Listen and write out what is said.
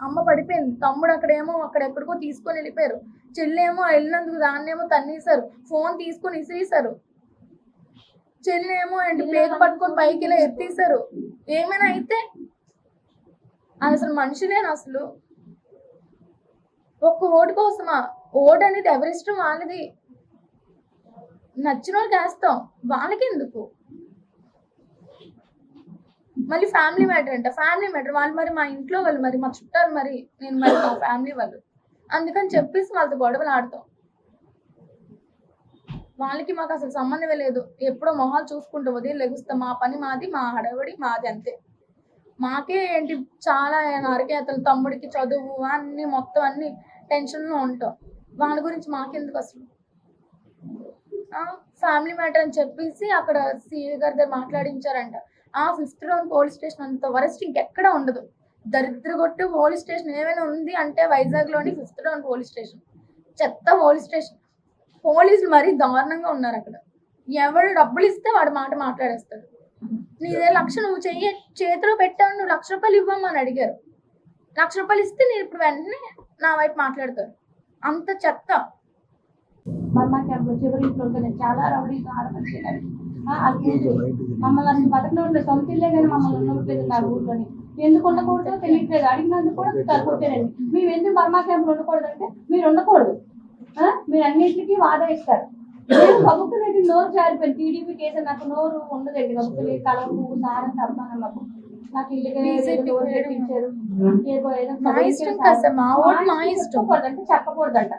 అమ్మ పడిపోయింది. తమ్ముడు అక్కడెక్కడికో తీసుకొని వెళ్ళిపోయారు. చెల్లేమో వెళ్ళినందుకు దాన్నేమో తన్నేశారు. ఫోన్ తీసుకొని ఇసిరేశారు. చెల్లేమో ఏంటి పేక పట్టుకొని పైకి ఇలా ఎత్తేసారు. ఏమైనా అయితే అసలు మనుషులేనా అసలు? ఒక్క ఓటు కోసమా? ఓటు అనేది ఎవరిష్టం వాళ్ళది. నచ్చిన వాళ్ళకి వేస్తాం, వాళ్ళకెందుకు? మళ్ళీ ఫ్యామిలీ మ్యాటర్ అంట. ఫ్యామిలీ మ్యాటర్ వాళ్ళు మరి మా ఇంట్లో వాళ్ళు, మరి మా చుట్టాలు, మరి నేను మరి మా ఫ్యామిలీ వాళ్ళు, అందుకని చెప్పేసి వాళ్ళతో గొడవలు ఆడతాం. వాళ్ళకి మాకు అసలు సంబంధమే లేదు. ఎప్పుడో మొహాలు చూసుకుంటూ ఉదయం లెగుస్తాం. మా పని మాది, మా హడావిడి మాది, అంతే. మాకే ఏంటి చాలా నరకేతలు, తమ్ముడికి చదువు అన్ని మొత్తం అన్ని టెన్షన్లో ఉంటాం. వాళ్ళ గురించి మాకెందుకు అసలు? ఫ్యామిలీ మ్యాటర్ అని చెప్పేసి అక్కడ సిఏ గారి దగ్గర మాట్లాడించారంట. 5th రౌండ్ పోలీస్ స్టేషన్ అంత వరస్ట్ ఇంకెక్కడ ఉండదు. దరిద్రగొట్టు పోలీస్ స్టేషన్ ఏమైనా ఉంది అంటే వైజాగ్లోని 5th రౌండ్ పోలీస్ స్టేషన్. చెత్త పోలీస్ స్టేషన్. పోలీసులు మరీ దారుణంగా ఉన్నారు అక్కడ. ఎవరు డబ్బులు ఇస్తే వాడు మాట మాట్లాడేస్తాడు. నీదే 1,00,000 నువ్వు చేతిలో పెట్టావు, నువ్వు 1,00,000 రూపాయలు ఇవ్వమ్మా అని అడిగారు. 1,00,000 రూపాయలు ఇస్తే నేను ఇప్పుడు వెంటనే నా వైపు మాట్లాడతారు. అంత చెత్త. మరి మాకు చివరి ఇంట్లో చాలా రౌడీతో ఆడపడిపోయినారు. మమ్మల్ని అసలు బతకనే ఉండలేదు. సొంత ఇల్లే కానీ మమ్మల్ని ఉండలేదు నా ఊర్లోని. ఎందుకు ఉండకూడదో తెలియట్లేదు. అడిగినందుకు కూడా తగ్గుతారండి. మేము ఎందుకు బర్మా క్యాంపులు ఉండకూడదు అంటే మీరు ఉండకూడదు, మీరు అన్నింటికి వాదా ఇస్తారు. నేను కబుక్కునేది నోరు జారిపోయింది. టీడీపీ కేసు నాకు నోరు ఉండదండి. కబుక్కులు కలవు సారం తప్పాను. మాకు నాకు ఇల్లుగా చెప్పకూడదంటే చెప్పకూడదంట.